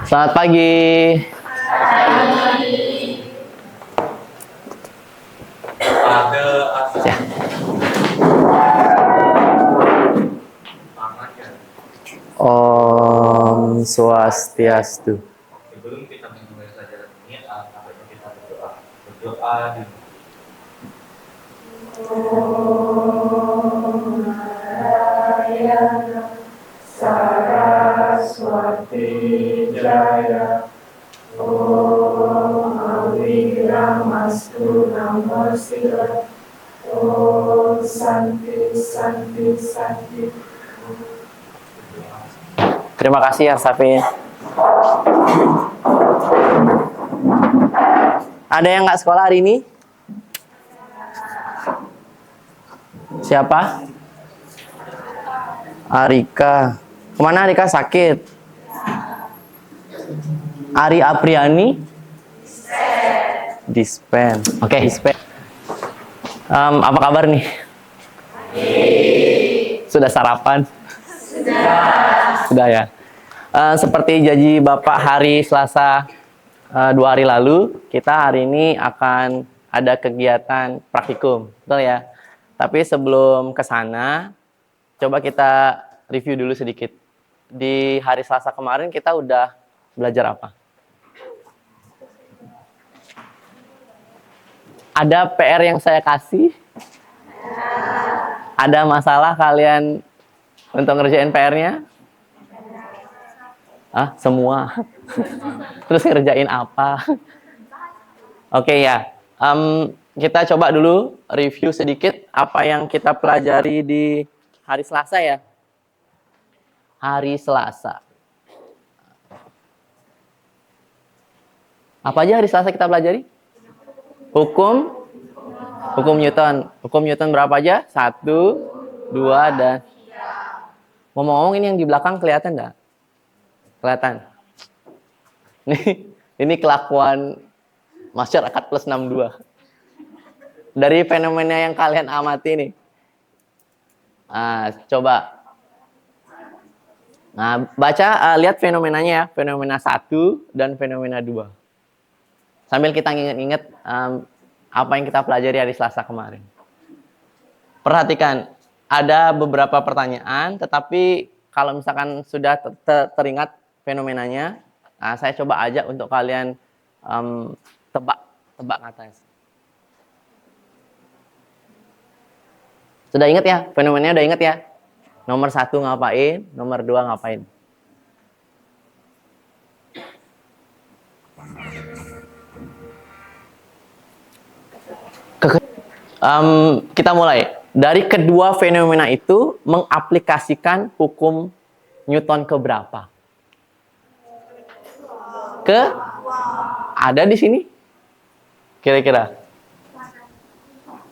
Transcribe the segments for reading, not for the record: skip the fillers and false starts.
Selamat pagi. Ya. Om Swastiastu. Sebelum kita memulai pelajaran ini, apabila kita berdoa di Saraswati Jaya Om Awigramastu Namo Sila Om Santi Santi Santi. Terima kasih ya, Safin. Ada yang nggak sekolah hari ini? Siapa? Arika. Kemana Arika sakit? Ari Apriani? Dispen. Oke, dispen. Apa kabar nih? Sudah sarapan? Sudah ya. Seperti janji Bapak hari Selasa 2 hari lalu, kita hari ini akan ada kegiatan praktikum, betul ya? Tapi sebelum ke sana, coba kita review dulu sedikit. Di hari Selasa kemarin kita udah belajar apa? Ada PR yang saya kasih? Ada masalah kalian untuk ngerjain PR-nya? Semua. Terus ngerjain apa? Oke ya. Kita coba dulu review sedikit apa yang kita pelajari di hari Selasa ya. Hari Selasa. Apa aja hari Selasa kita pelajari? Hukum Newton. Hukum Newton berapa aja? 1, 2, dan... Ngomong-ngomong ini yang di belakang kelihatan nggak? Kelihatan. Ini kelakuan masyarakat plus 62. Dari fenomena yang kalian amati nih. Coba. Nah, baca, lihat fenomenanya ya. Fenomena 1 dan fenomena 2. Sambil kita ingat-ingat apa yang kita pelajari hari Selasa kemarin. Perhatikan, ada beberapa pertanyaan, tetapi kalau misalkan sudah teringat fenomenanya, saya coba ajak untuk kalian tebak katanya. Sudah ingat ya? Fenomenanya udah ingat ya? Nomor 1 ngapain? Nomor 2 ngapain? Kita mulai. Dari kedua fenomena itu mengaplikasikan hukum Newton ke berapa? Ada di sini? Kira-kira?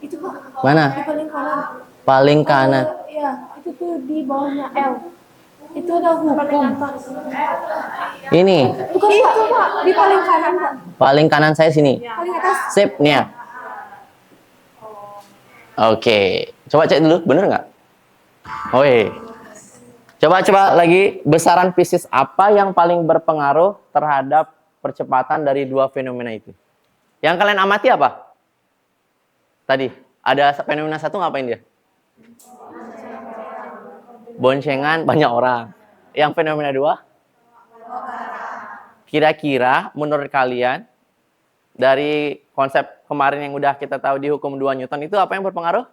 Itu Pak. Mana? Di paling kanan. Paling kanan. Iya, itu tuh di bawahnya L. Itu ada hukum. Ini. Bukan itu Pak, di paling kanan Pak. Paling kanan saya sini. Paling atas. Sip, nih ya. Oke. Coba cek dulu, bener nggak? Oke. Coba lagi, besaran Pisces apa yang paling berpengaruh terhadap percepatan dari dua fenomena itu? Yang kalian amati apa? Tadi, ada fenomena 1 ngapain dia? Boncengan banyak orang. Yang fenomena 2? Kira-kira menurut kalian, dari konsep kemarin yang udah kita tahu di hukum 2 Newton itu apa yang berpengaruh?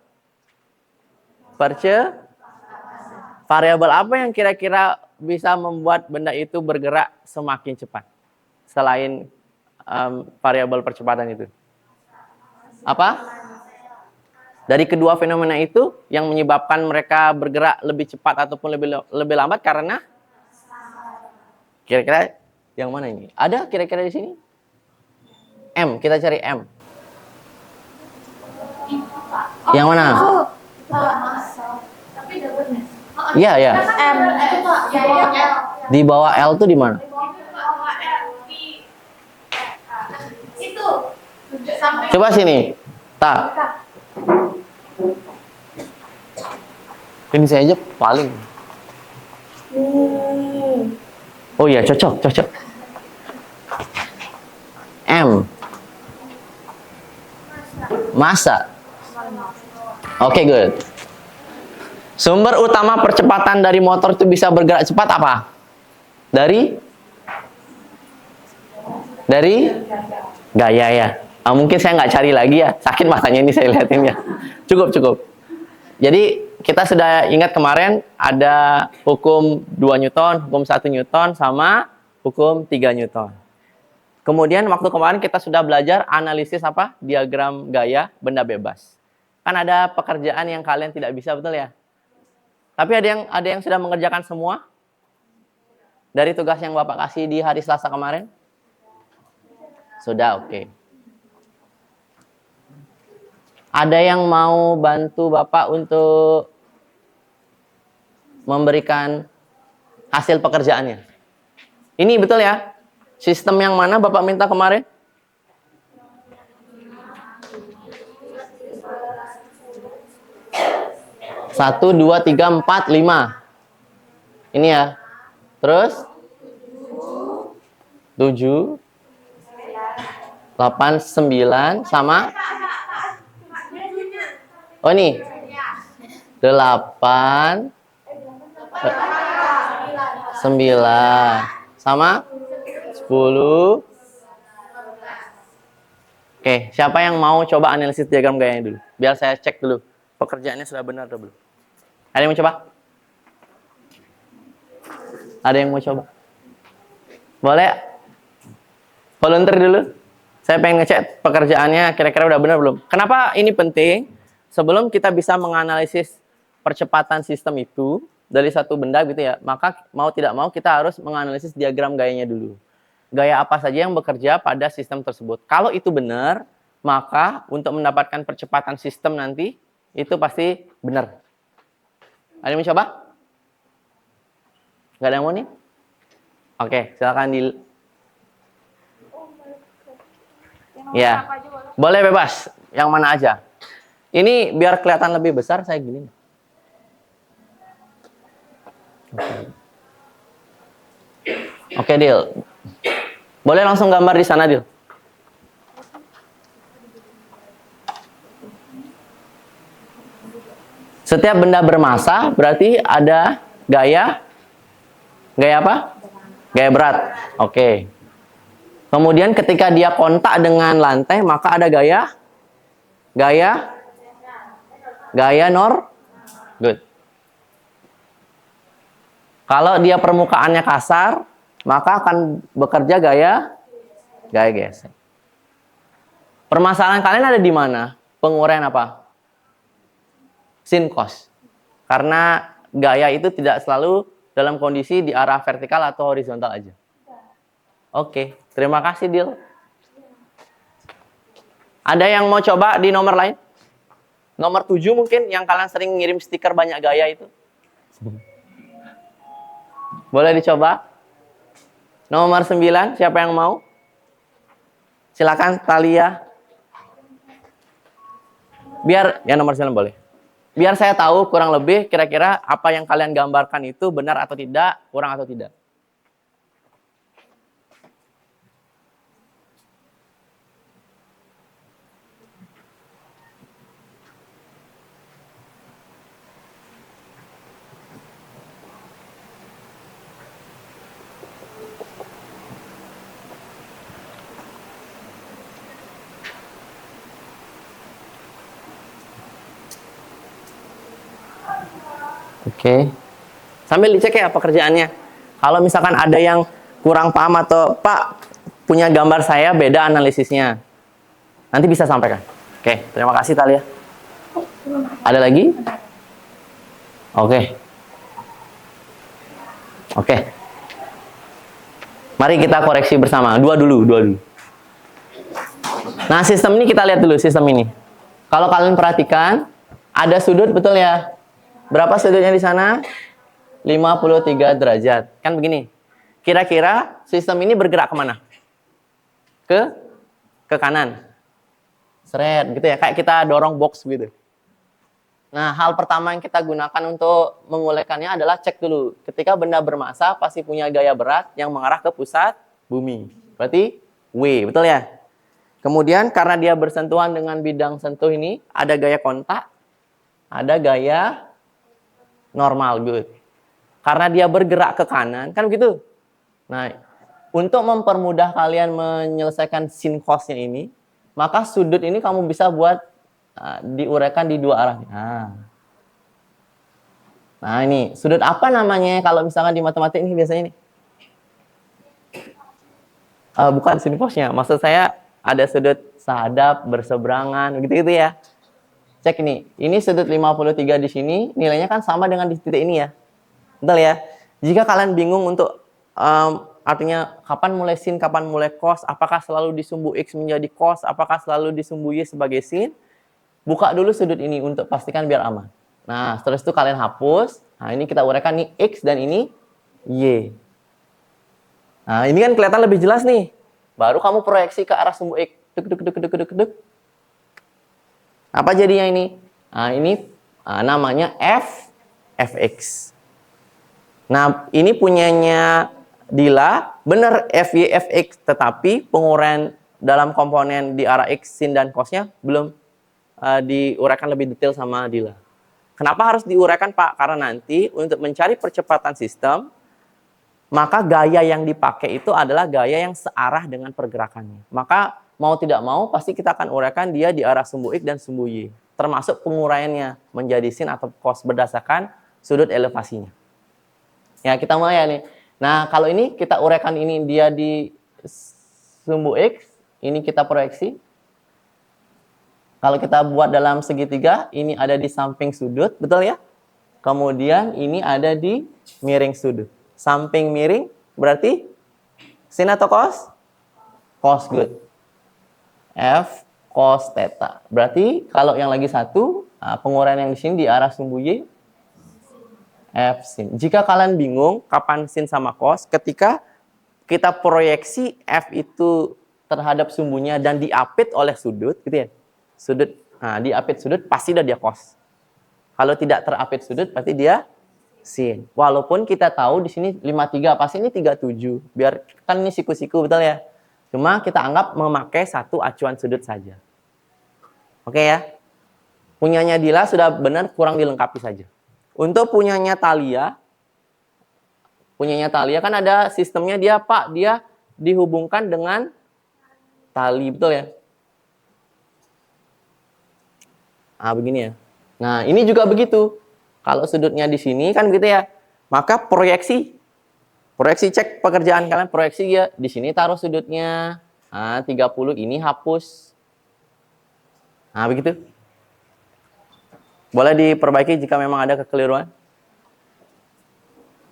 Variabel apa yang kira-kira bisa membuat benda itu bergerak semakin cepat? Selain variabel percepatan itu. Apa? Dari kedua fenomena itu yang menyebabkan mereka bergerak lebih cepat ataupun lebih lambat karena kira-kira yang mana ini? Ada kira-kira di sini? M, kita cari M. Yang mana? Iya, ya. M itu Pak. Di bawah L tuh di mana? Coba sini. Ini saya aja paling. Oh iya, cocok. Massa. Oke, good. Sumber utama percepatan dari motor itu bisa bergerak cepat apa? Dari gaya ya. Mungkin saya nggak cari lagi ya. Sakit matanya ini saya lihatin ya. Cukup. Jadi kita sudah ingat kemarin ada hukum 2 Newton, hukum 1 Newton, sama hukum 3 Newton. Kemudian waktu kemarin kita sudah belajar analisis apa? Diagram gaya benda bebas. Kan ada pekerjaan yang kalian tidak bisa, betul ya? Tapi ada yang sudah mengerjakan semua? Dari tugas yang Bapak kasih di hari Selasa kemarin? Sudah, oke. Ada yang mau bantu Bapak untuk memberikan hasil pekerjaannya? Ini betul ya? Sistem yang mana Bapak minta kemarin? Satu, 2, 3, 4, 5. Ini ya. Terus? 7, 8, 9, sama? Oh ini. 8, 9, sama? 10. Oke, siapa yang mau coba analisis diagram gayanya dulu? Biar saya cek dulu. Pekerjaannya sudah benar atau belum? Ada yang mau coba? Ada yang mau coba? Boleh? Volunteer dulu. Saya pengen ngecek pekerjaannya kira-kira udah benar belum. Kenapa ini penting? Sebelum kita bisa menganalisis percepatan sistem itu dari satu benda gitu ya, maka mau tidak mau kita harus menganalisis diagram gayanya dulu. Gaya apa saja yang bekerja pada sistem tersebut. Kalau itu benar, maka untuk mendapatkan percepatan sistem nanti, itu pasti benar. Ada yang mau coba? Nggak ada yang mau nih? Oke, silakan di... Ya, boleh bebas. Yang mana aja. Ini biar kelihatan lebih besar, saya gini. Oke, Dil. Boleh langsung gambar di sana, Dil. Setiap benda bermassa berarti ada gaya apa? Gaya berat. Oke. Kemudian ketika dia kontak dengan lantai, maka ada gaya good. Kalau dia permukaannya kasar, maka akan bekerja gaya gesek. Permasalahan kalian ada di mana? Penguraian apa? Sin cos. Karena gaya itu tidak selalu dalam kondisi di arah vertikal atau horizontal aja. Oke, terima kasih, Dil. Ada yang mau coba di nomor lain? Nomor 7 mungkin, yang kalian sering ngirim stiker banyak gaya itu. Boleh dicoba? Nomor 9, siapa yang mau? Silakan, Talia. Biar, ya nomor 9 boleh. Biar saya tahu kurang lebih kira-kira apa yang kalian gambarkan itu benar atau tidak, kurang atau tidak. Oke. Sambil dicek ya pekerjaannya. Kalau misalkan ada yang kurang paham atau Pak punya gambar saya beda analisisnya, nanti bisa sampaikan. Oke, terima kasih Talia. Ada lagi? Oke. Mari kita koreksi bersama. Dua dulu. Nah, sistem ini kita lihat dulu sistem ini. Kalau kalian perhatikan, ada sudut betul ya? Berapa sudutnya di sana? 53 derajat. Kan begini. Kira-kira sistem ini bergerak kemana? Ke kanan. Seret gitu ya. Kayak kita dorong box gitu. Nah, hal pertama yang kita gunakan untuk mengulekkannya adalah cek dulu. Ketika benda bermassa pasti punya gaya berat yang mengarah ke pusat bumi. Berarti W, betul ya? Kemudian karena dia bersentuhan dengan bidang sentuh ini, ada gaya kontak, ada gaya normal, good. Karena dia bergerak ke kanan, kan begitu? Nah, untuk mempermudah kalian menyelesaikan sin cosnya ini, maka sudut ini kamu bisa buat diuraikan di dua arah. Nah, ini sudut apa namanya kalau misalkan di matematik ini biasanya ini? Bukan sin cosnya, maksud saya ada sudut sahadap, berseberangan, gitu-gitu ya. Cek ini sudut 53 di sini, nilainya kan sama dengan di titik ini ya. Betul ya? Jika kalian bingung untuk artinya kapan mulai sin, kapan mulai cos, apakah selalu di sumbu X menjadi cos, apakah selalu di sumbu Y sebagai sin, buka dulu sudut ini untuk pastikan biar aman. Nah, setelah itu kalian hapus. Nah, ini kita uraikan nih X dan ini Y. Nah, ini kan kelihatan lebih jelas nih. Baru kamu proyeksi ke arah sumbu X. Apa jadinya ini? Nah, ini namanya fx. Nah, ini punyanya Dila, benar FY, fx, tetapi penguraian dalam komponen di arah X, sin, dan cosnya belum diuraikan lebih detail sama Dila. Kenapa harus diuraikan, Pak? Karena nanti untuk mencari percepatan sistem, maka gaya yang dipakai itu adalah gaya yang searah dengan pergerakannya. Maka mau tidak mau pasti kita akan uraikan dia di arah sumbu X dan sumbu Y. Termasuk penguraiannya menjadi sin atau cos berdasarkan sudut elevasinya. Ya, kita mulai ya nih. Nah, kalau ini kita uraikan ini dia di sumbu X, ini kita proyeksi. Kalau kita buat dalam segitiga, ini ada di samping sudut, betul ya? Kemudian ini ada di miring sudut. Samping miring berarti sin atau cos? Cos, good. F cos theta. Berarti kalau yang lagi satu, penguraian yang di sini di arah sumbu Y, F sin. Jika kalian bingung kapan sin sama cos, ketika kita proyeksi F itu terhadap sumbunya dan diapit oleh sudut, gitu ya. Sudut, diapit sudut pasti dia cos. Kalau tidak terapit sudut pasti dia sin. Walaupun kita tahu di sini 53, pasti ini 37. Biar kan ini siku-siku, betul ya? Cuma kita anggap memakai satu acuan sudut saja. Oke ya? Punyanya Dila sudah benar, kurang dilengkapi saja. Untuk punyanya Thalia kan ada sistemnya dia, Pak, dia dihubungkan dengan tali, betul ya? Begini ya. Nah, ini juga begitu. Kalau sudutnya di sini kan gitu ya. Maka proyeksi cek pekerjaan kalian, proyeksi ya. Di sini taruh sudutnya. 30 ini hapus. Begitu. Boleh diperbaiki jika memang ada kekeliruan.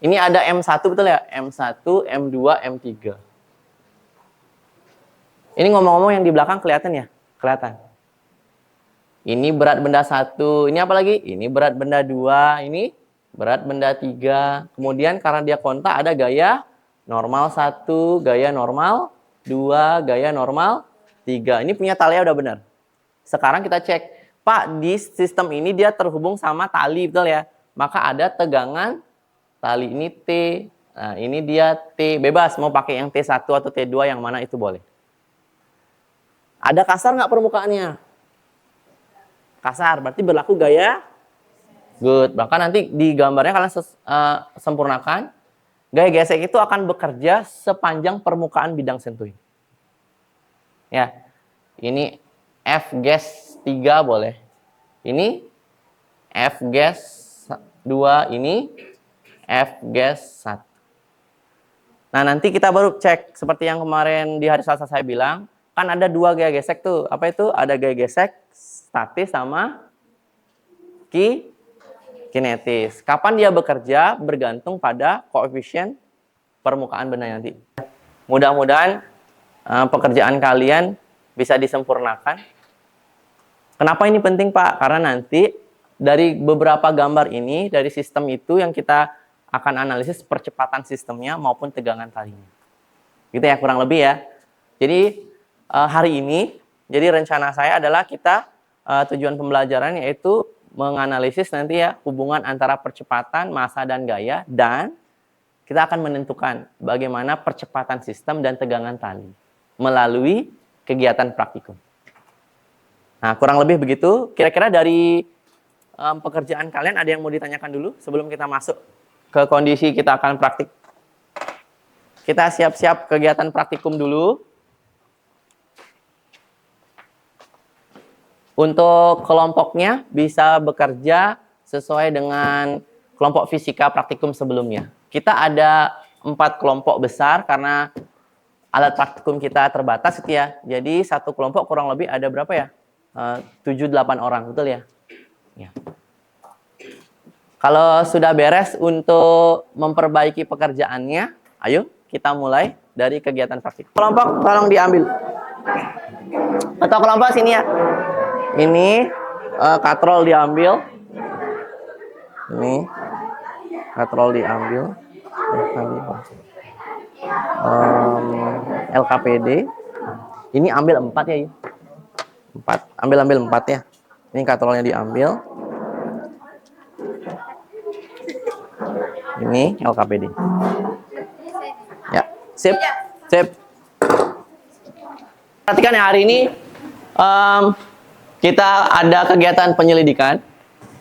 Ini ada M1 betul ya? M1, M2, M3. Ini ngomong-ngomong yang di belakang kelihatan ya? Kelihatan. Ini berat benda 1, ini apa lagi? Ini berat benda 2, ini berat benda 3. Kemudian karena dia kontak ada gaya normal 1, gaya normal 2, gaya normal 3. Ini punya Thalia udah benar. Sekarang kita cek, Pak, di sistem ini dia terhubung sama tali, betul ya? Maka ada tegangan tali ini T. Nah, ini dia T. Bebas mau pakai yang T1 atau T2, yang mana itu boleh. Ada kasar nggak permukaannya? Kasar, berarti berlaku gaya good. Bahkan nanti di gambarnya kalian sempurnakan. Gaya gesek itu akan bekerja sepanjang permukaan bidang sentuh. Ya, ini F gas 3 boleh. Ini F gas 2, ini F gas 1. Nah, nanti kita baru cek seperti yang kemarin di hari Selasa saya bilang. Kan ada dua gaya gesek tuh. Apa itu? Ada gaya gesek statis sama kinetis. Kapan dia bekerja bergantung pada koefisien permukaan benda nanti. Mudah-mudahan pekerjaan kalian bisa disempurnakan. Kenapa ini penting, Pak? Karena nanti dari beberapa gambar ini, dari sistem itu yang kita akan analisis percepatan sistemnya maupun tegangan talinya. Gitu ya, kurang lebih ya. Jadi hari ini, jadi rencana saya adalah kita tujuan pembelajaran yaitu menganalisis nanti ya hubungan antara percepatan, massa, dan gaya, dan kita akan menentukan bagaimana percepatan sistem dan tegangan tali melalui kegiatan praktikum. Nah, kurang lebih begitu. Kira-kira dari pekerjaan kalian ada yang mau ditanyakan dulu sebelum kita masuk ke kondisi kita akan praktik? Kita siap-siap kegiatan praktikum dulu. Untuk kelompoknya bisa bekerja sesuai dengan kelompok fisika praktikum sebelumnya. Kita ada 4 kelompok besar karena alat praktikum kita terbatas gitu ya. Jadi satu kelompok kurang lebih ada berapa ya? 7-8 orang, betul ya? Ya. Kalau sudah beres untuk memperbaiki pekerjaannya, ayo kita mulai dari kegiatan praktikum. Kelompok tolong diambil. Atau kelompok sini ya. Ini katrol diambil. Ini katrol diambil. LKPD. Ini ambil 4 ya. 4. Ambil 4 ya. Ini katrolnya diambil. Ini LKPD. Ya, sip. Sip. Perhatikan ya, hari ini kita ada kegiatan penyelidikan,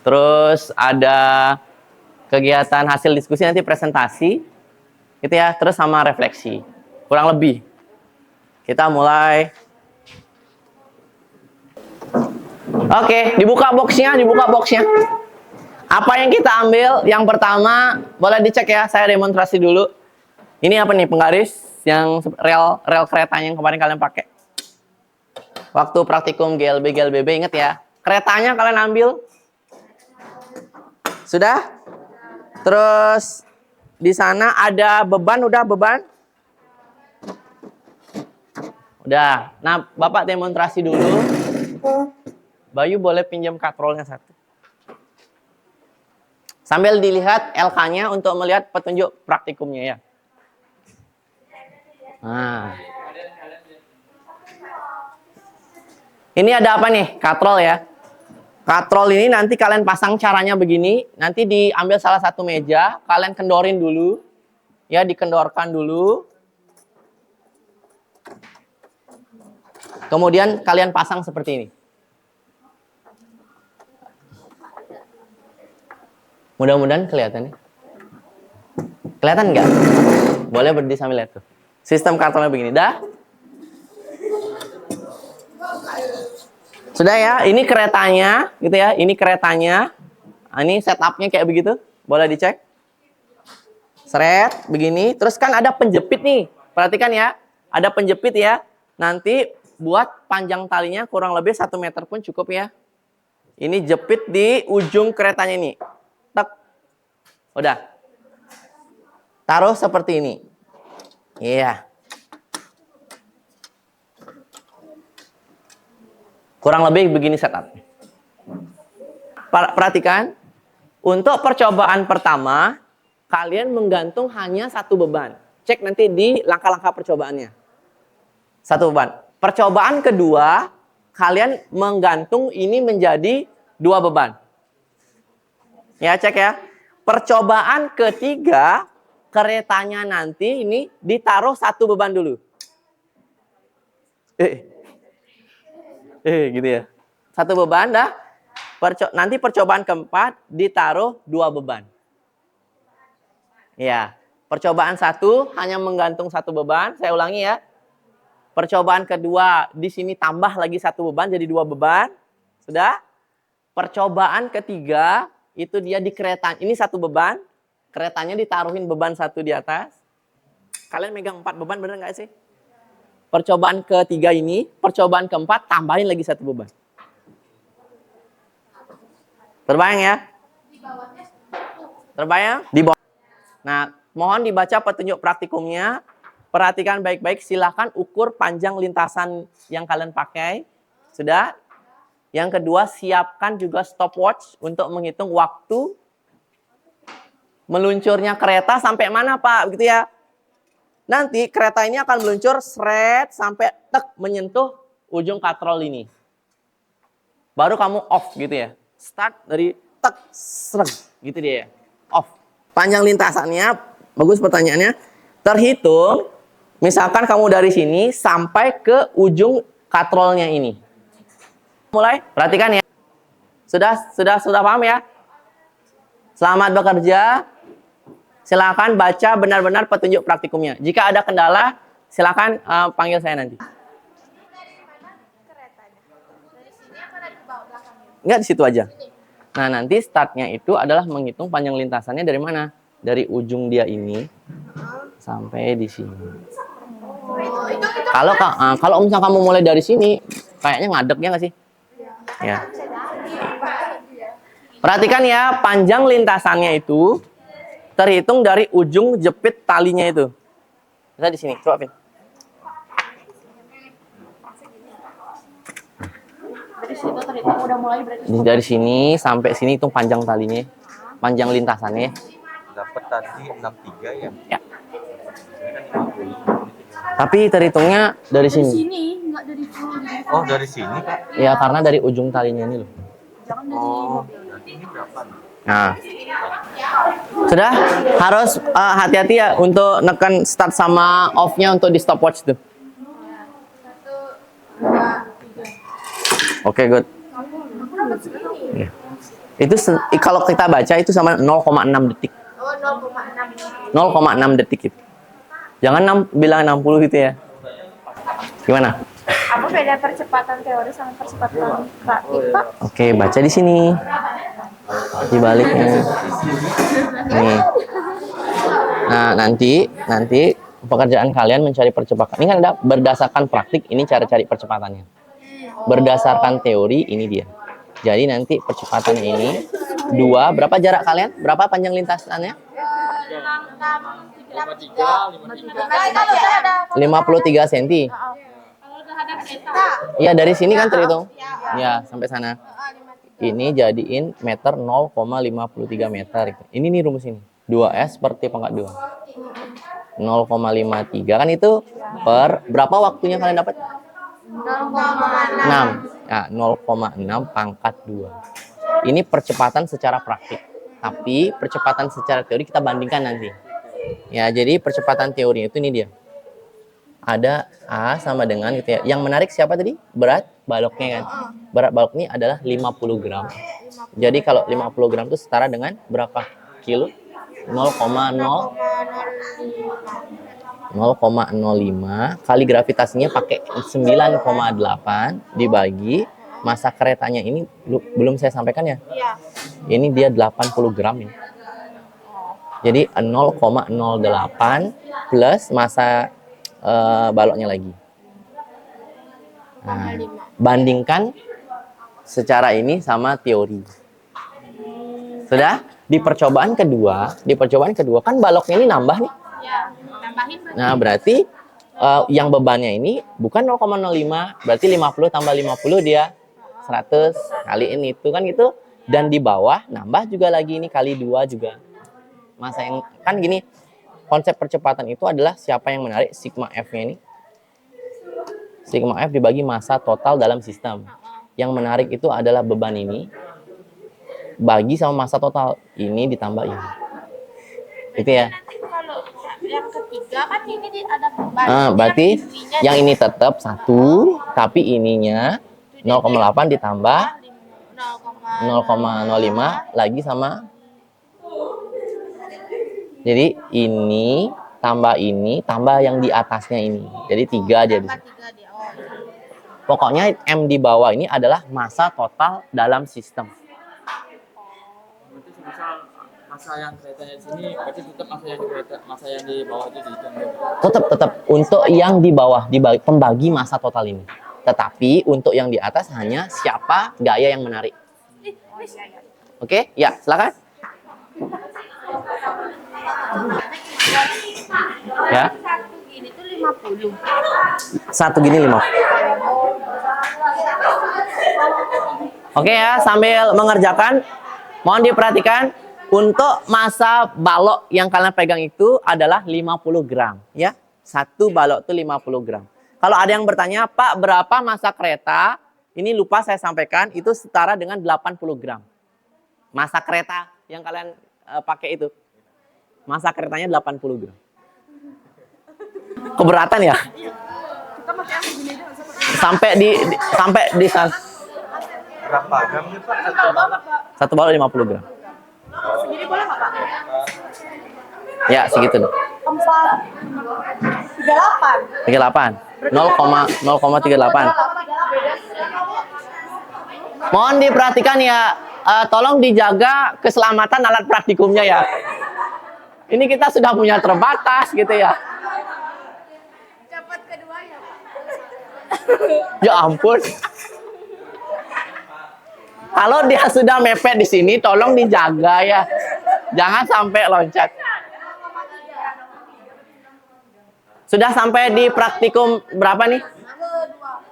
terus ada kegiatan hasil diskusi nanti presentasi, gitu ya, terus sama refleksi, kurang lebih. Kita mulai. Oke, dibuka boxnya. Apa yang kita ambil? Yang pertama, boleh dicek ya, saya demonstrasi dulu. Ini apa nih, penggaris yang rel keretanya yang kemarin kalian pakai. Waktu praktikum GLB, ingat ya. Keretanya kalian ambil. Sudah? Terus di sana ada beban, udah beban? Udah. Nah, Bapak demonstrasi dulu. Bayu boleh pinjam katrolnya 1. Sambil dilihat LK-nya untuk melihat petunjuk praktikumnya ya. Nah. Ini ada apa nih? Katrol ya. Katrol ini nanti kalian pasang caranya begini. Nanti diambil salah satu meja. Kalian kendorin dulu. Ya, dikendorkan dulu. Kemudian kalian pasang seperti ini. Mudah-mudahan kelihatan nih. Kelihatan nggak? Boleh berdiri sambil lihat tuh. Sistem katrolnya begini. Dah? Sudah ya, ini keretanya, gitu ya. Ini keretanya. Nah, ini setupnya kayak begitu. Boleh dicek. Seret, begini. Terus kan ada penjepit nih. Perhatikan ya. Ada penjepit ya. Nanti buat panjang talinya kurang lebih 1 meter pun cukup ya. Ini jepit di ujung keretanya ini. Tek. Udah. Taruh seperti ini. Iya. Kurang lebih begini setup. Perhatikan, untuk percobaan pertama, kalian menggantung hanya 1 beban. Cek nanti di langkah-langkah percobaannya. 1 beban. Percobaan kedua, kalian menggantung ini menjadi 2 beban. Ya, cek ya. Percobaan ketiga, keretanya nanti ini ditaruh 1 beban dulu. Gitu ya. 1 beban dah. Nanti percobaan keempat ditaruh 2 beban. Ya. Percobaan 1 hanya menggantung 1 beban. Saya ulangi ya. Percobaan kedua di sini tambah lagi 1 beban jadi 2 beban. Sudah? Percobaan ketiga itu dia di kereta. Ini 1 beban. Keretanya ditaruhin beban 1 di atas. Kalian megang 4 beban bener nggak sih? Percobaan ketiga ini, percobaan keempat, tambahin lagi 1 beban. Terbayang ya? Terbayang? Di bawah. Nah, mohon dibaca petunjuk praktikumnya. Perhatikan baik-baik, silakan ukur panjang lintasan yang kalian pakai. Sudah? Yang kedua, siapkan juga stopwatch untuk menghitung waktu meluncurnya kereta sampai mana, Pak? Begitu ya. Nanti kereta ini akan meluncur seret sampai tek menyentuh ujung katrol ini. Baru kamu off gitu ya. Start dari tek seret gitu dia. Off. Panjang lintasannya, bagus pertanyaannya. Terhitung, misalkan kamu dari sini sampai ke ujung katrolnya ini. Mulai, perhatikan ya. Sudah paham ya? Selamat bekerja. Silakan baca benar-benar petunjuk praktikumnya. Jika ada kendala, silakan panggil saya nanti. Enggak, di situ aja. Nah, nanti startnya itu adalah menghitung panjang lintasannya dari mana? Dari ujung dia ini sampai di sini. Kalau misalnya kamu mulai dari sini, kayaknya ngadek ya nggak sih? Ya. Perhatikan ya, panjang lintasannya itu terhitung dari ujung jepit talinya itu. Bisa di sini, coba Pin. Dari situ terhitung udah mulai berarti. Dari sini sampai sini itu panjang talinya, panjang lintasannya. Dapat tadi 63 ya. Ya. Tapi terhitungnya dari sini. Sini, nggak dari full. Oh, dari sini, Kak. Ya, karena dari ujung talinya ini loh. Jangan dari mobil. Ini berapa? Nah, sudah harus hati-hati ya untuk nekan start sama off-nya untuk di stopwatch tuh. 1, 2, 3. Oke, good. Ya. Itu kalau kita baca itu sama 0,6 detik. Oh, 0,6. 0,6 detik itu. Jangan bilang 60 gitu ya. Gimana? Apa beda percepatan teori sama percepatan praktik, Pak? Oke, baca di sini. Di baliknya. Nih. Nah, nanti pekerjaan kalian mencari percepatan. Ini kan ada berdasarkan praktik, ini cara cari percepatannya. Berdasarkan teori, ini dia. Jadi nanti percepatannya ini 2, berapa jarak kalian? Berapa panjang lintasannya? 53 cm. Iya, dari sini kan terhitung. Ya, sampai sana. Ini jadiin meter 0,53 meter. Ini nih rumus ini. 2S per T pangkat 2. 0,53 kan itu per berapa waktunya kalian dapat? 6. Nah, 0,6 pangkat 2. Ini percepatan secara praktik. Tapi percepatan secara teori kita bandingkan nanti. Ya, jadi percepatan teori itu ini dia. Ada A sama dengan gitu ya. Yang menarik siapa tadi? Berat baloknya kan. Berat balok ini adalah 50 gram. Jadi kalau 50 gram itu setara dengan berapa kilo? 0,05 kali gravitasinya pakai 9,8 dibagi masa keretanya ini belum saya sampaikan ya. Ini dia 80 gram ini. Jadi 0,08 plus masa baloknya lagi. Nah, bandingkan secara ini sama teori. Sudah? Di percobaan kedua kan baloknya ini nambah nih. Ya, tambahin. Nah, berarti yang bebannya ini bukan 0,05, berarti 50 tambah 50 dia 100 kaliin itu kan gitu. Dan di bawah nambah juga lagi ini kali 2 juga. Masa yang kan gini, konsep percepatan itu adalah siapa yang menarik sigma F-nya ini. Sigma F dibagi masa total dalam sistem. Yang menarik itu adalah beban ini bagi sama masa total ini ditambah ini. Itu ya. Kalau yang ketiga kan ini ada beban. Berarti yang ini tetap 1, tapi ininya 0,8 ditambah 0,05 lagi sama. Jadi ini tambah yang di atasnya ini. Jadi 3 aja di sini. Pokoknya M di bawah ini adalah masa total dalam sistem. Berarti misal masa yang keretanya di sini, berarti tetap masa yang di bawah itu dihitung. Tetap untuk yang di bawah pembagi masa total ini. Tetapi untuk yang di atas hanya siapa gaya yang menarik. Oke, ya silakan. Ya. Satu gini 50. Oke ya, sambil mengerjakan, mohon diperhatikan untuk masa balok yang kalian pegang itu adalah 50 gram. Ya, satu balok itu 50 gram. Kalau ada yang bertanya, Pak, berapa masa kereta? Ini lupa saya sampaikan, itu setara dengan 80 gram. Masa kereta yang kalian pakai itu. Masa keretanya 80 gram. Keberatan ya? sampai di Berapa gramnya Pak? satu balok 50 gram. Segini boleh nggak Pak? Ya, segitu. 4, 38. 38. 0,38. Mohon diperhatikan ya, tolong dijaga keselamatan alat praktikumnya ya. Ini kita sudah punya terbatas gitu ya. Cepat kedua ya Pak. Ya ampun. Kalau dia sudah mepet di sini, tolong dijaga ya. Jangan sampai loncat. Sudah sampai di praktikum berapa nih?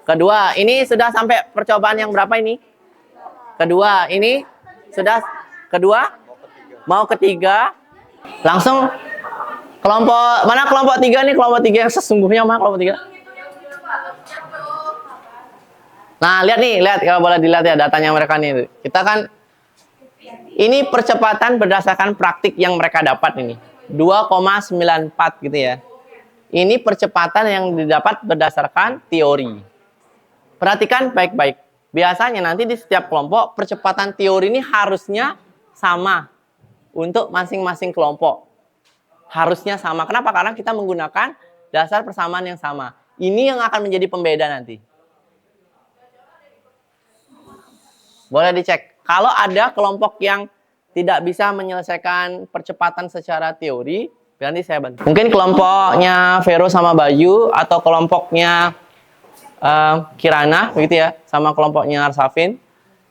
Kedua. Ini sudah sampai percobaan yang berapa ini? Kedua. Ini sudah kedua? Mau ketiga? Langsung kelompok mana kelompok 3 nih? Kelompok 3 yang sesungguhnya mana kelompok 3? Nah, lihat nih, lihat kalau boleh dilihat ya datanya mereka nih. Kita kan ini percepatan berdasarkan praktik yang mereka dapat ini. 2,94 gitu ya. Ini percepatan yang didapat berdasarkan teori. Perhatikan baik-baik. Biasanya nanti di setiap kelompok percepatan teori ini harusnya sama untuk masing-masing kelompok. Harusnya sama. Kenapa? Karena kita menggunakan dasar persamaan yang sama. Ini yang akan menjadi pembeda nanti. Boleh dicek. Kalau ada kelompok yang tidak bisa menyelesaikan percepatan secara teori, nanti saya bantu. Mungkin kelompoknya Vero sama Bayu atau kelompoknya Kirana, begitu ya, sama kelompoknya Arsafin.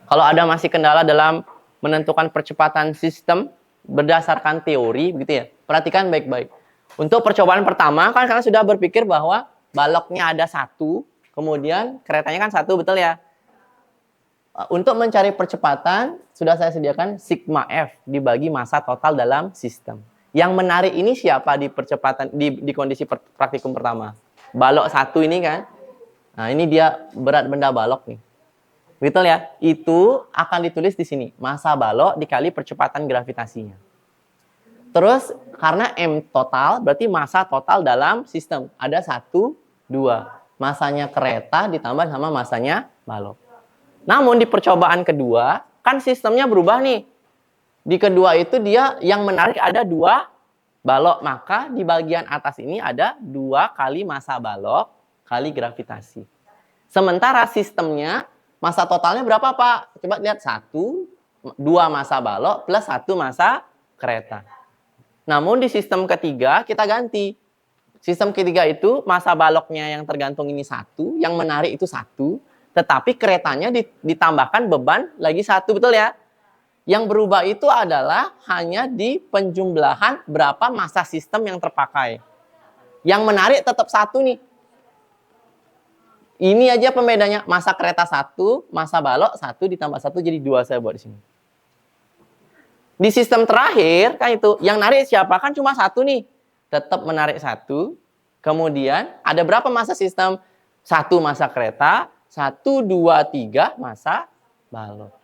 Kalau ada masih kendala dalam menentukan percepatan sistem berdasarkan teori, begitu ya, perhatikan baik-baik. Untuk percobaan pertama, kan kalian sudah berpikir bahwa baloknya ada satu, kemudian keretanya kan satu, betul ya? Untuk mencari percepatan, sudah saya sediakan sigma F dibagi massa total dalam sistem. Yang menarik ini siapa di percepatan di kondisi praktikum pertama? Balok satu ini kan. Nah, ini dia berat benda balok nih. Betul ya? Itu akan ditulis di sini. Massa balok dikali percepatan gravitasinya. Terus karena M total berarti massa total dalam sistem. Ada 1, 2. Massanya kereta ditambah sama massanya balok. Namun di percobaan kedua, kan sistemnya berubah nih. Di kedua itu dia yang menarik ada 2 balok. Maka di bagian atas ini ada 2 kali massa balok kali gravitasi. Sementara sistemnya, massa totalnya berapa Pak? Coba lihat 1, 2 massa balok plus 1 massa kereta. Namun di sistem ketiga kita ganti. Sistem ketiga itu massa baloknya yang tergantung ini 1, yang menarik itu 1. Tetapi keretanya ditambahkan beban lagi 1, betul ya? Yang berubah itu adalah hanya di penjumlahan berapa massa sistem yang terpakai. Yang menarik tetap 1 nih. Ini aja pembedanya. Massa kereta 1, massa balok 1 ditambah 1 jadi 2 saya buat di sini. Di sistem terakhir kan itu, yang narik siapa? Kan cuma 1 nih. Tetap menarik 1. Kemudian ada berapa massa sistem? 1 massa kereta, 1, 2, 3 massa balok.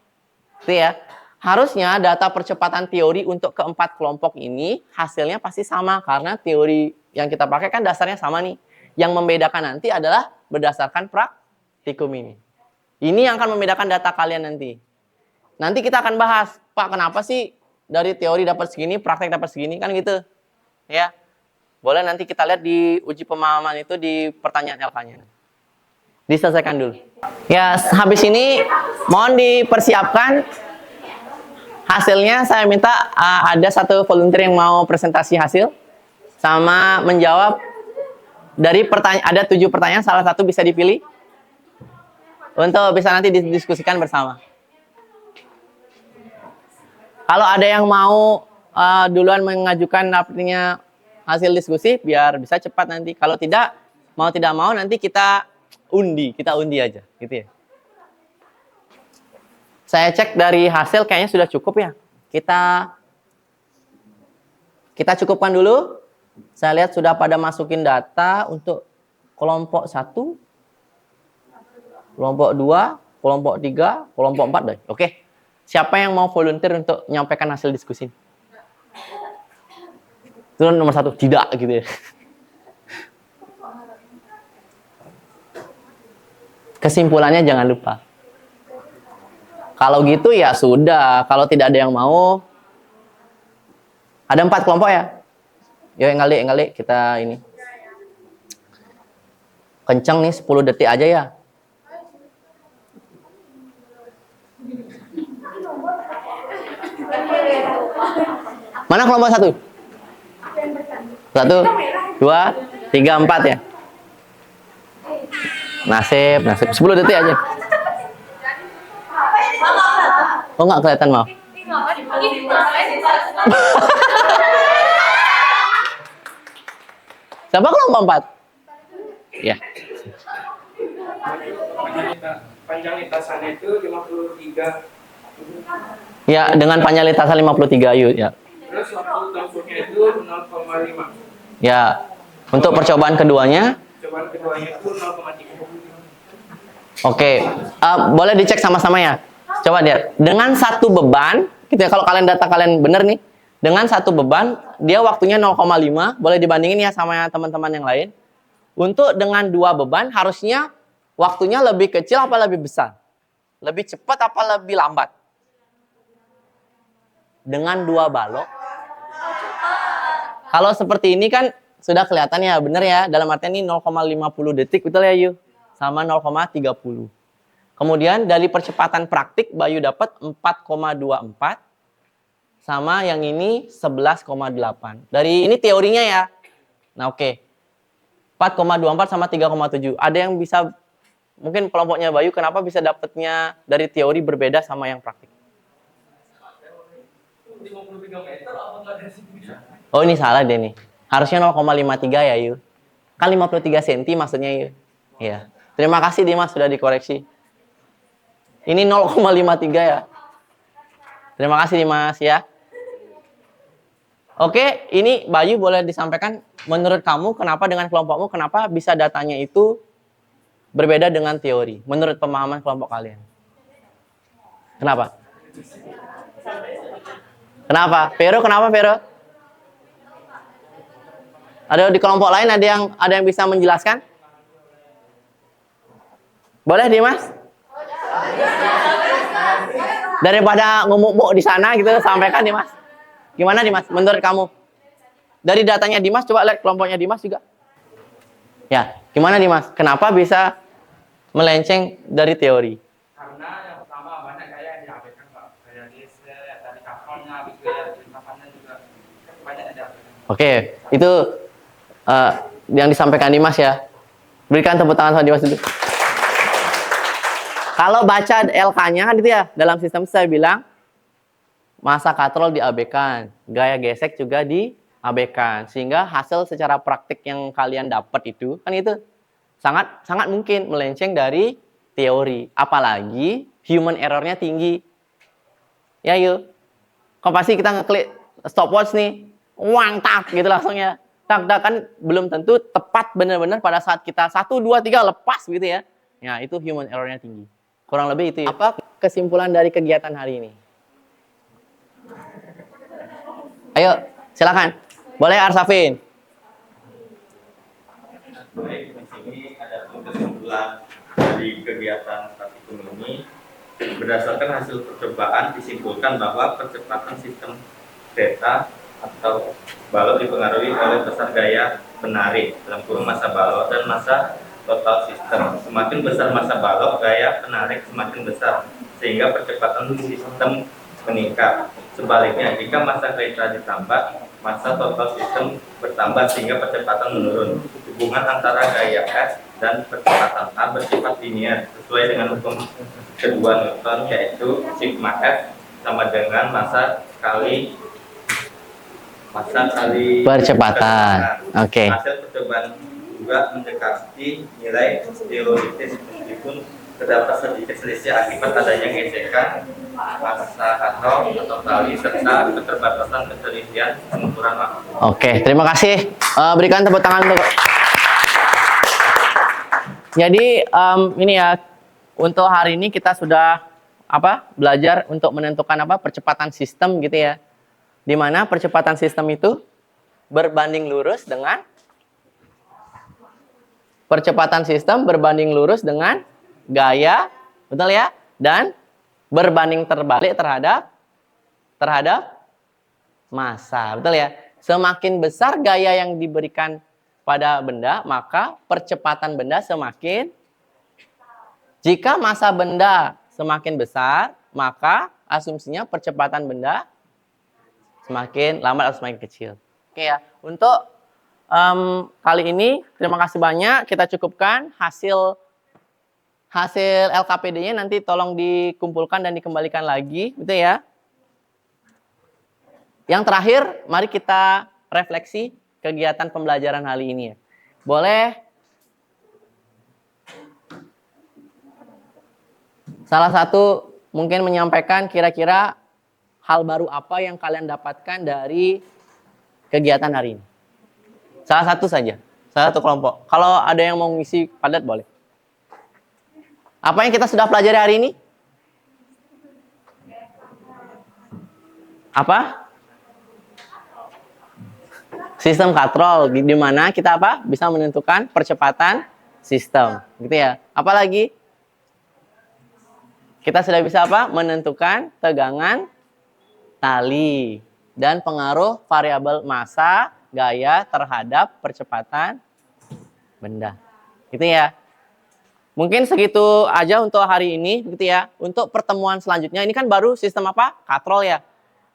Itu ya. Harusnya data percepatan teori untuk keempat kelompok ini hasilnya pasti sama. Karena teori yang kita pakai kan dasarnya sama nih. Yang membedakan nanti adalah berdasarkan praktikum ini. Ini yang akan membedakan data kalian nanti. Nanti kita akan bahas, Pak, kenapa sih dari teori dapat segini, praktek dapat segini, kan gitu. Ya. Boleh nanti kita lihat di uji pemahaman itu di pertanyaan LK-nya. Diselesaikan dulu. Ya, habis ini mohon dipersiapkan hasilnya. Saya minta ada satu volunteer yang mau presentasi hasil sama menjawab dari pertanyaan. Ada 7 pertanyaan, salah satu bisa dipilih untuk bisa nanti didiskusikan bersama. Kalau ada yang mau duluan mengajukan dapatnya hasil diskusi biar bisa cepat nanti. Kalau tidak mau nanti kita undi aja gitu ya. Saya cek dari hasil kayaknya sudah cukup ya. Kita cukupkan dulu. Saya lihat sudah pada masukin data untuk kelompok 1, kelompok 2, kelompok 3, kelompok 4 deh. Oke. Siapa yang mau volunteer untuk menyampaikan hasil diskusi? Itu nomor 1, tidak gitu ya. Kesimpulannya jangan lupa. Kalau gitu ya sudah. Kalau tidak ada yang mau, ada 4 kelompok ya. Yuk engali kita ini. Kenceng nih 10 detik aja ya. Mana kelompok 1? 1, 2, 3, 4 ya. Nasib. 10 detik aja. Oh nggak kelihatan mau. Siapa kelompok 4? Ya. Panjang lintasannya itu 53. Ya, dengan panjang lintasan 53 yuk ya. Terus waktu tempuhnya itu 0,5. Ya. Untuk percobaan keduanya, Cobaan keduanya itu 0,3. oke. Boleh dicek sama-sama ya. Coba lihat. Dengan satu beban, gitu ya, kalau kalian data kalian bener nih, dengan satu beban, dia waktunya 0,5, boleh dibandingin ya sama teman-teman yang lain. Untuk dengan 2 beban, harusnya waktunya lebih kecil apa lebih besar? Lebih cepat apa lebih lambat? Dengan 2 balok. Kalau seperti ini kan sudah kelihatan ya, bener ya. Dalam artian ini 0,50 detik, betul ya Yu? Sama 0,30. Kemudian dari percepatan praktik, Bayu dapat 4,24. Sama yang ini 11,8. Dari ini teorinya ya. Nah oke. 4,24 sama 3,7. Ada yang bisa, mungkin kelompoknya Bayu, kenapa bisa dapatnya dari teori berbeda sama yang praktik? 53 meter apa enggak dari sini? Oh ini salah deh nih. Harusnya 0,53 ya Yu. Kan 53 cm maksudnya Yu. Iya. Terima kasih Dimas sudah dikoreksi. Ini 0,53 ya. Terima kasih Dimas ya. Oke, ini Bayu boleh disampaikan menurut kamu kenapa dengan kelompokmu kenapa bisa datanya itu berbeda dengan teori menurut pemahaman kelompok kalian? Kenapa? Kenapa? Kenapa Vero? Ada di kelompok lain ada yang bisa menjelaskan? Boleh Dimas? Daripada ngomong di sana gitu, sampaikan Dimas. Gimana Dimas? Menurut kamu? Dari datanya Dimas, coba lihat kelompoknya Dimas juga. Ya, gimana Dimas? Kenapa bisa melenceng dari teori? Karena yang pertama banyak kayak yang diabaikan Pak. Kayak dari kapalnya, habis kayak kapalnya juga banyak yang diabaikan. Oke, itu yang disampaikan Dimas ya. Berikan tepuk tangan sama Dimas dulu. Kalau baca LK-nya kan itu ya, dalam sistem saya bilang masa katrol diabaikan, gaya gesek juga diabaikan, sehingga hasil secara praktik yang kalian dapat itu kan itu sangat mungkin melenceng dari teori, apalagi human error-nya tinggi. Ya yuk, kok pasti kita ngeklik stopwatch nih, wang tak gitu langsung ya, tak kan belum tentu tepat benar-benar pada saat kita 1, 2, 3 lepas gitu ya. Ya itu human error-nya tinggi. Kurang lebih itu ya. Apa kesimpulan dari kegiatan hari ini? Ayo, silakan. Boleh Arsafin. Baik, di sini ada kesimpulan dari kegiatan praktikum ini. Berdasarkan hasil percobaan disimpulkan bahwa percepatan sistem kereta atau balok dipengaruhi oleh besar gaya penarik dalam kurun masa balok dan masa total sistem. Semakin besar masa balok, gaya penarik semakin besar sehingga percepatan sistem meningkat. Sebaliknya, jika masa kereta ditambah, masa total sistem bertambah sehingga percepatan menurun. Hubungan antara gaya S dan percepatan A bersifat linear sesuai dengan hukum kedua Newton, yaitu sigma F sama dengan masa kali Percepatan. Oke. Hasil percobaan juga mendekati nilai teoritis meskipun terdapat sedikit selisih akibat adanya gesekan masa atau tali serta keterbatasan ketelitian pengukuran waktu. Oke, terima kasih. Berikan tepuk tangan untuk. Jadi ini ya, untuk hari ini kita sudah belajar untuk menentukan percepatan sistem gitu ya. Di mana percepatan sistem itu berbanding lurus dengan gaya, betul ya? Dan berbanding terbalik terhadap massa, betul ya? Semakin besar gaya yang diberikan pada benda, maka percepatan benda semakin. Jika massa benda semakin besar, maka asumsinya percepatan benda semakin lambat atau semakin kecil. Oke ya, untuk kali ini terima kasih banyak. Kita cukupkan hasil LKPD-nya nanti tolong dikumpulkan dan dikembalikan lagi, gitu ya. Yang terakhir, mari kita refleksi kegiatan pembelajaran hari ini ya. Boleh salah satu mungkin menyampaikan kira-kira hal baru apa yang kalian dapatkan dari kegiatan hari ini. Salah satu saja, salah satu kelompok. Kalau ada yang mau ngisi padat boleh. Apa yang kita sudah pelajari hari ini? Apa? Sistem katrol, di mana kita apa? Bisa menentukan percepatan sistem, gitu ya. Apalagi? Kita sudah bisa apa? Menentukan tegangan tali dan pengaruh variabel massa gaya terhadap percepatan benda. Gitu ya. Mungkin segitu aja untuk hari ini, gitu ya. Untuk pertemuan selanjutnya, ini kan baru sistem apa? Katrol ya.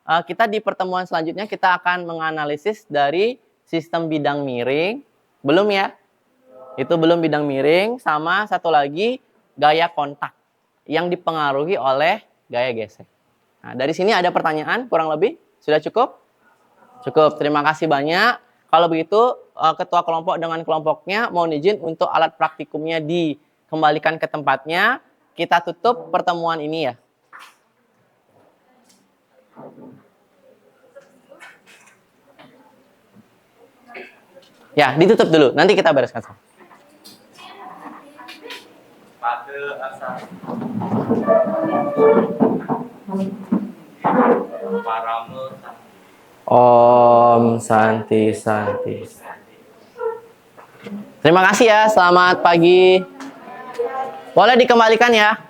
Kita di pertemuan selanjutnya kita akan menganalisis dari sistem bidang miring. Belum ya? Itu belum bidang miring, sama satu lagi gaya kontak yang dipengaruhi oleh gaya gesek. Nah, dari sini ada pertanyaan kurang lebih? Sudah cukup? Cukup, terima kasih banyak. Kalau begitu, ketua kelompok dengan kelompoknya mohon izin untuk alat praktikumnya dikembalikan ke tempatnya. Kita tutup pertemuan ini ya. Ya, ditutup dulu. Nanti kita bereskan. Pada asal parame Om Santi Santi. Terima kasih ya. Selamat pagi. Boleh dikembalikan ya.